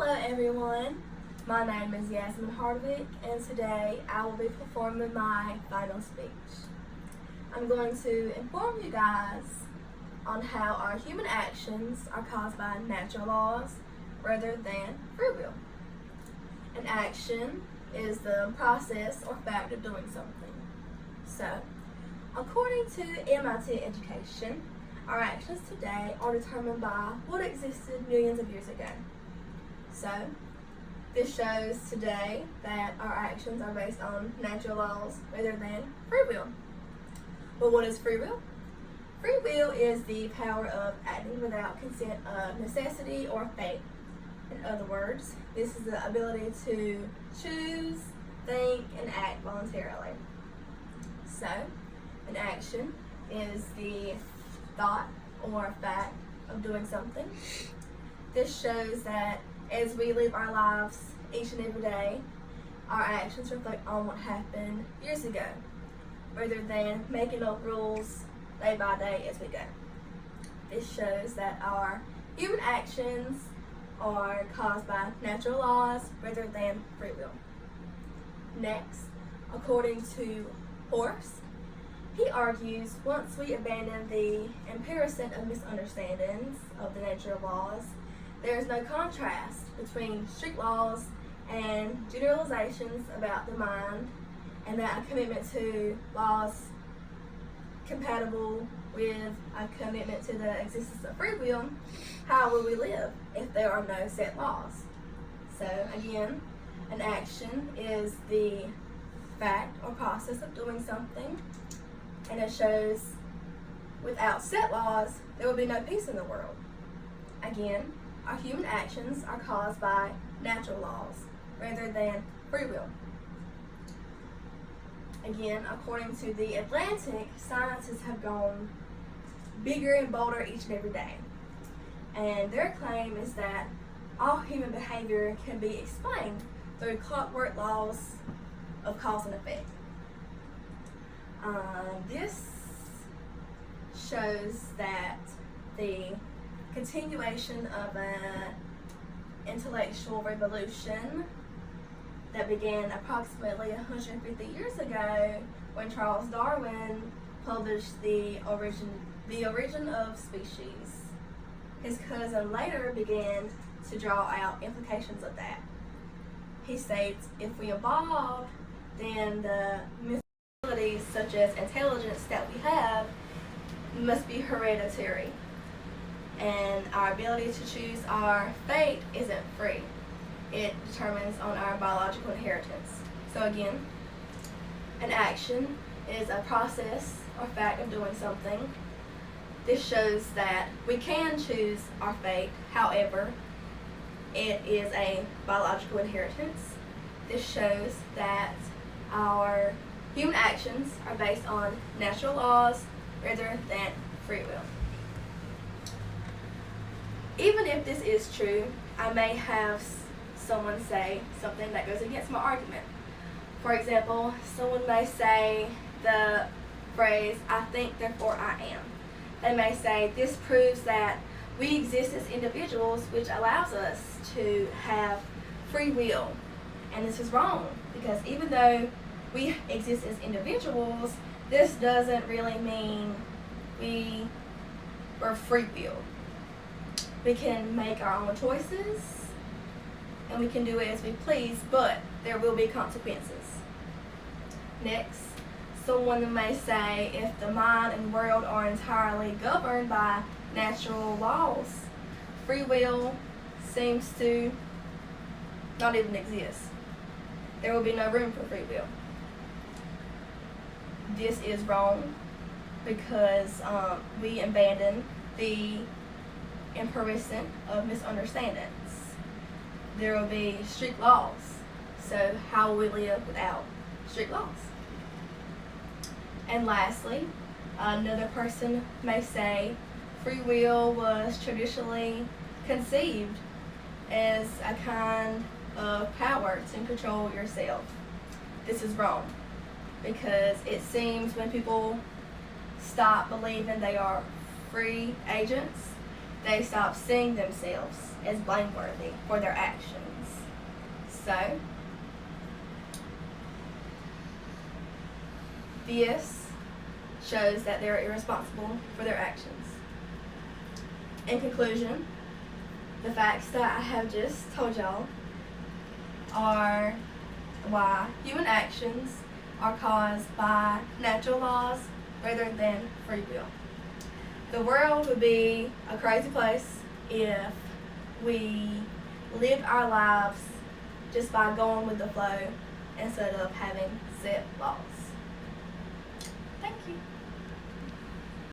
Hello everyone, my name is Yasmin Hardwick and today I will be performing my final speech. I'm going to inform you guys on how our human actions are caused by natural laws rather than free will. An action is the process or fact of doing something. So, according to MIT Education, our actions today are determined by what existed millions of years ago. So, this shows today that our actions are based on natural laws rather than free will. But what is free will? Free will is the power of acting without consent of necessity or fate. In other words, this is the ability to choose, think, and act voluntarily. So, an action is the thought or fact of doing something. This shows that as we live our lives each and every day, our actions reflect on what happened years ago, rather than making up rules day by day as we go. This shows that our human actions are caused by natural laws rather than free will. Next, according to Horace, he argues once we abandon the embarrassment of misunderstandings of the nature of laws, there is no contrast between strict laws and generalizations about the mind, and that a commitment to laws compatible with a commitment to the existence of free will. How will we live if there are no set laws? So again, an action is the fact or process of doing something, and it shows without set laws, there will be no peace in the world. Again, our human actions are caused by natural laws rather than free will. Again, according to The Atlantic, scientists have gone bigger and bolder each and every day. And their claim is that all human behavior can be explained through clockwork laws of cause and effect. This shows that the continuation of an intellectual revolution that began approximately 150 years ago when Charles Darwin published The Origin of Species. His cousin later began to draw out implications of that. He states, if we evolved, then the abilities such as intelligence that we have must be hereditary, and our ability to choose our fate isn't free. It determines on our biological inheritance. So again, an action is a process or fact of doing something. This shows that we can choose our fate, however, it is a biological inheritance. This shows that our human actions are based on natural laws rather than free will. Even if this is true, I may have someone say something that goes against my argument. For example, someone may say the phrase, I think, therefore I am. They may say, this proves that we exist as individuals, which allows us to have free will. And this is wrong, because even though we exist as individuals, this doesn't really mean we are free will. We can make our own choices, and we can do it as we please, but there will be consequences. Next, someone may say if the mind and world are entirely governed by natural laws, free will seems to not even exist. There will be no room for free will. This is wrong because we abandon the embarrassment of misunderstandings. There will be strict laws. So how will we live without strict laws? And lastly, another person may say free will was traditionally conceived as a kind of power to control yourself. This is wrong, because it seems when people stop believing they are free agents, they stop seeing themselves as blameworthy for their actions. So, this shows that they're irresponsible for their actions. In conclusion, the facts that I have just told y'all are why human actions are caused by natural laws rather than free will. The world would be a crazy place if we lived our lives just by going with the flow instead of having set laws. Thank you.